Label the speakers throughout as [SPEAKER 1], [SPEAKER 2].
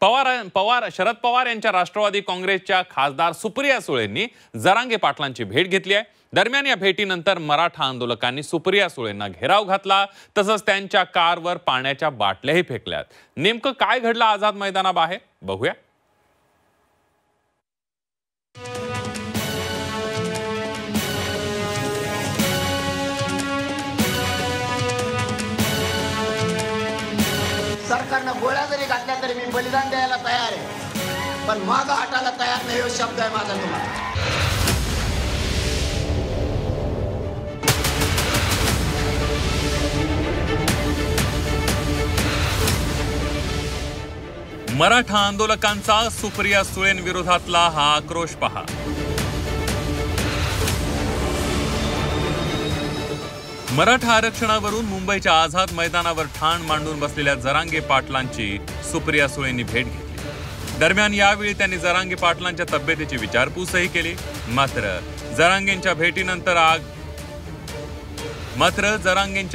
[SPEAKER 1] शरद पवार यांच्या राष्ट्रवादी काँग्रेसच्या खासदार सुप्रिया सुळेंनी जरांगे पाटलांची भेट घेतली आहे। दरम्यान या भेटीनंतर मराठा आंदोलकांनी सुप्रिया सुळेंना घेराव घातला, तसंच त्यांच्या कारवर पाण्याच्या बाटल्याही फेकल्यात। नेमकं काय घडलं आझाद मैदानाबाहेर बघूया।
[SPEAKER 2] सरकारनं गोळ्या जरी घातल्या तरी मी बलिदान द्यायला तयार आहे, पण मागं हटायला तयार नाही, हा शब्द आहे माझा तुम्हाला।
[SPEAKER 1] मराठा आंदोलकांचा सुप्रिया सुळेंविरोधातला हा आक्रोश पहा। मराठा आरक्षणावरून मुंबईच्या आझाद मैदानावर ठाण मांडून बसलेल्या जरांगे पाटलांची सुप्रिया सुळेंनी भेट घेतली। दरम्यान यावेळी त्यांनी जरांगे पाटलांच्या तब्येतीची विचारपूसही केली। मात्र जरांगेंच्या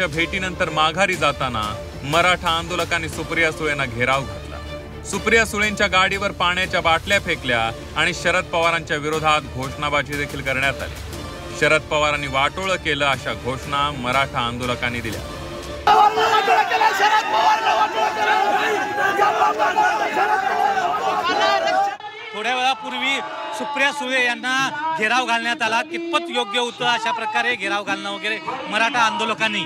[SPEAKER 1] भेटीनंतर माघारी जाताना मराठा आंदोलकांनी सुप्रिया सुळेंना घेराव घातला। सुप्रिया सुळेंच्या गाडीवर पाण्याच्या बाटल्या फेकल्या आणि शरद पवारांच्या विरोधात घोषणाबाजी देखील करण्यात आली। शरद पवारांनी वाटोळं केलं अशा घोषणा मराठा आंदोलकांनी दिल्या।
[SPEAKER 3] थोड्या वेळापूर्वी सुप्रिया सुळे यांना घेराव घालण्यात आला, कितपत योग्य होतं अशा प्रकारे घेराव घालणं वगैरे मराठा आंदोलकांनी?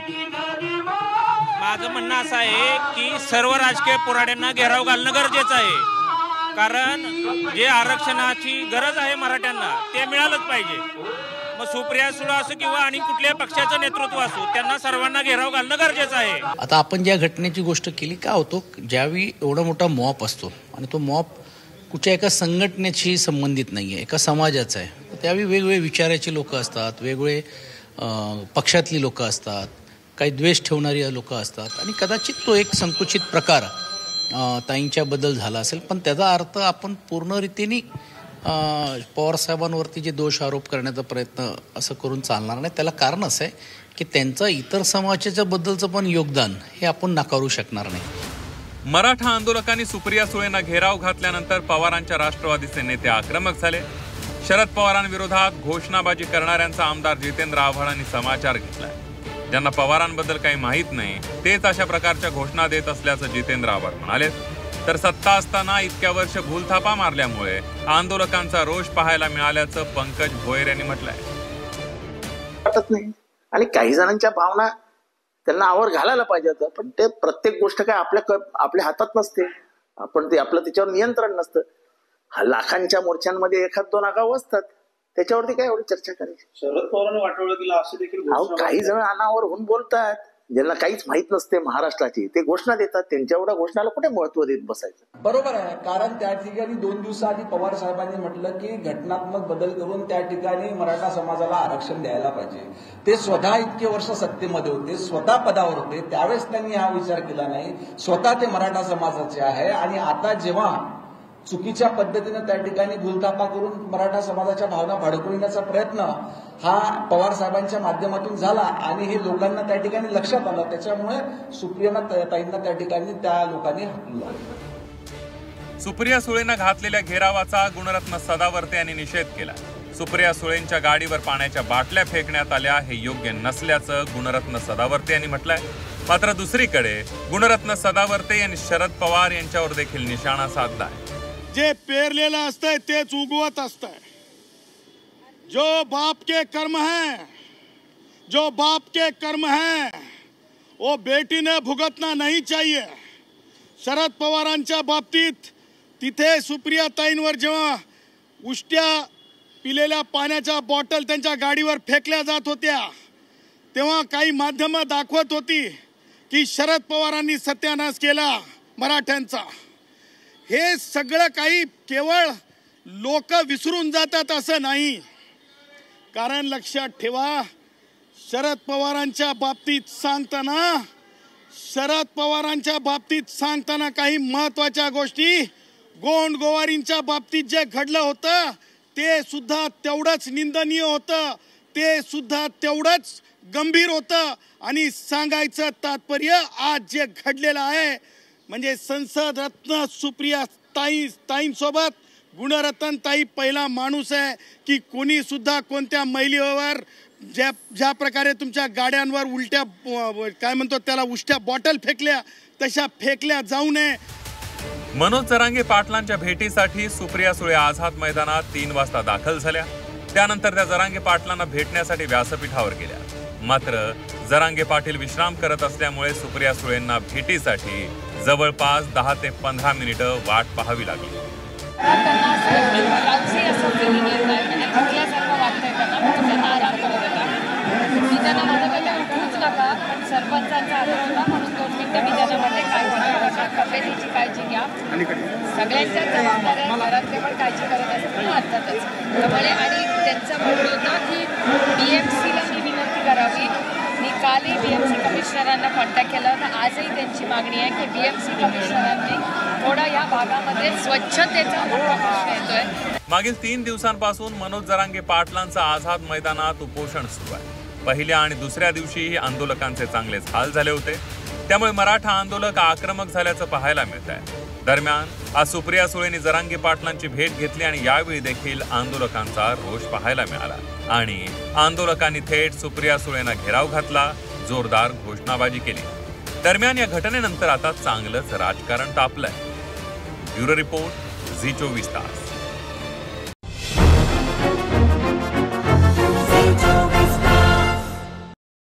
[SPEAKER 4] माझं म्हणणं असं आहे की सर्व राजकीय पुराड्यांना घेराव घालणं गरजेचं आहे, कारण जे आरक्षणाची गरज आहे मराठ्यांना ते मिळालंच पाहिजे। मग सुप्रिया सुळे असो किंवा आणि कुठल्याही पक्षाचं नेतृत्व असो, त्यांना सर्वांना घेराव घालणं गरजेचं आहे।
[SPEAKER 5] आता आपण ज्या घटनेची गोष्ट केली, काय होतो ज्यावेळी एवढा मोठा मॉप असतो आणि तो मॉप कुठच्या एका संघटनेशी संबंधित नाही आहे, एका समाजाचा आहे, त्यावेळी वेगवेगळे विचाराची लोक असतात, वेगवेगळे पक्षातली लोक असतात, काही द्वेष ठेवणारी लोक असतात आणि कदाचित तो एक संकुचित प्रकार ताईंच्याबद्दल झाला असेल, पण त्याचा अर्थ आपण पूर्ण रीतीने पवार साहेबांवरती जे दोष आरोप करण्याचा प्रयत्न असं करून चालणार नाही। त्याला कारण असं आहे की त्यांचं इतर समाजाच्या बद्दलचं पण योगदान हे आपण नाकारू शकणार नाही।
[SPEAKER 1] मराठा आंदोलकांनी सुप्रिया सुळेंना घेराव घातल्यानंतर पवारांच्या राष्ट्रवादीचे नेते आक्रमक झाले। शरद पवारांविरोधात घोषणाबाजी करणाऱ्यांचा आमदार जितेंद्र आव्हाडांनी समाचार घेतलाय। ज्यांना पवारांबद्दल काही माहीत नाही तेच अशा प्रकारच्या घोषणा देत असल्याचं जितेंद्र आव्हाड म्हणाले। तर सत्ता असताना इतक्या वर्ष भूलथापा मारल्यामुळे आंदोलकांचा रोष पाहायला मिळाल्याचं पंकज भोयर यांनी म्हटलंय।
[SPEAKER 2] वाटत नाही आणि काही जणांच्या भावना त्यांना आवर घालायला पाहिजे होतं, पण ते प्रत्येक गोष्ट काय आपल्या हातात नसते, आपण ते आपलं त्याच्यावर नियंत्रण नसतं। लाखांच्या मोर्चांमध्ये एखाद दोन आगाव असतात, त्याच्यावरती काय एवढी चर्चा करायची?
[SPEAKER 6] शरद पवारांनी वाटोळं केलं असं देखील
[SPEAKER 2] काही जण अनावर होऊन बोलतात, ज्यांना काहीच माहित नसते महाराष्ट्राची, ते घोषणा देतात, त्यांच्या एवढ्या घोषणाला कुठे महत्व देत बसायचं?
[SPEAKER 7] बरोबर आहे, कारण त्या ठिकाणी 2 दिवसाआधी पवार साहेबांनी म्हटलं की घटनात्मक बदल करून त्या ठिकाणी मराठा समाजाला आरक्षण द्यायला पाहिजे। ते स्वतः इतके वर्ष सत्तेमध्ये होते, स्वतः पदावर होते, त्यावेळेस त्यांनी हा विचार केला नाही। स्वतः ते मराठा समाजाचे आहे आणि आता जेव्हा चुकीच्या पद्धतीने त्या ठिकाणी भूलथापा करून मराठा समाजाच्या भावना भडकवण्याचा प्रयत्न हा पवार साहेबांच्या माध्यमातून झाला आणि हे लोकांना त्या ठिकाणी लक्षात आलं, त्याच्यामुळे सुप्रिया ताईंना त्या ठिकाणी त्या लोकांनी हाकललं।
[SPEAKER 1] सुप्रिया सुळेंना घातलेल्या घेरावाचा गुणरत्न सदावर्ते यांनी निषेध केला। सुप्रिया सुळेंच्या गाडीवर पाण्याच्या बाटल्या फेकण्यात आल्या हे योग्य नसल्याचं गुणरत्न सदावर्ते यांनी म्हटलंय। मात्र दुसरीकडे गुणरत्न सदावर्ते यांनी शरद पवार यांच्यावर देखील निशाणा साधलाय।
[SPEAKER 8] जे पेरलेलं असतंय तेच उगवत असतंय। जो बाप के कर्म है वो बेटी ने भुगतना नहीं चाहिए। शरद पवारांच्या बाबतीत तिथे सुप्रिया ताईंवर जेव्हा उष्ट्या पिलेल्या पाण्याच्या बॉटल त्यांच्या गाडीवर फेकल्या जात होत्या, तेव्हा काही माध्यमं दाखवत होती की शरद पवारांनी सत्यानाश केला मराठ्यांचा। हे सगळं काही केवळ लोक विसरून जातात असं नाही, कारण लक्षात ठेवा, शरद पवारांच्या बाबतीत सांगताना काही महत्वाच्या गोष्टी, गोंडगोवारींच्या बाबतीत जे घडलं होतं ते सुद्धा तेवढंच निंदनीय होतं, ते सुद्धा तेवढंच गंभीर होतं। आणि सांगायचं तात्पर्य आज जे घडलेलं आहे म्हणजे संसद रत्न सुप्रिया ताईंसोबत गुणरत्न ताई पहिला माणूस आहे की कोणी सुद्धा कोणत्या महिलेवर ज्या प्रकारे तुमच्या गाड्यांवर उलट्या काय म्हणतो त्याला उष्ट्या बॉटल फेकल्या तशा फेकल्या जाऊ नये.
[SPEAKER 1] मनोज जरांगे पाटलांच्या भेटीसाठी सुप्रिया सुळे आझाद मैदानात 3 वाजता दाखल झाल्या. त्यानंतर त्या जरांगे पाटलांना भेटण्यासाठी व्यासपीठावर गेल्या. मात्र जरांगे पाटील विश्राम करत असल्यामुळे सुप्रिया सुळेंना भेटीसाठी जवळपास 10 ते 15 मिनिटं वाट पाहावी लागली.
[SPEAKER 9] सरपंचांचा आदेश होता म्हणून 2 मिनिटं मी त्यांना म्हणले तब्येतीची काळजी घ्या, सगळ्यांच्या जबाबदाऱ्या घरातले पण काळजी करत असतात अर्थातच. त्यामुळे आणि त्यांचं म्हणणं होतं की BMCला मी विनंती करावी. मी कालही BMC कमिशनरांना कॉन्टॅक्ट केला तर आजही त्यांची मागणी आहे की BMC कमिशनरांनी थोडा या भागामध्ये स्वच्छतेचा मोठा प्रश्न येतोय.
[SPEAKER 1] मागील 3 दिवसांपासून मनोज जरांगे पाटलांचं आझाद मैदानात उपोषण सुरू आहे. पहिल्या आणि दुसऱ्या दिवशीही आंदोलकांचे चांगलेच हाल झाले होते. त्यामुळे मराठा आंदोलक आक्रमक झाल्याचं पाहायला मिळत आहे. दरम्यान आज सुप्रिया सुळेंनी जरांगे पाटलांची भेट घेतली आणि यावेळी देखील आंदोलकांचा रोष पाहायला मिळाला आणि आंदोलकांनी थेट सुप्रिया सुळेंना घेराव घातला, जोरदार घोषणाबाजी केली. दरम्यान या घटनेनंतर आता चांगलंच राजकारण तापलंय. ब्युरो रिपोर्ट, झी 24 तास.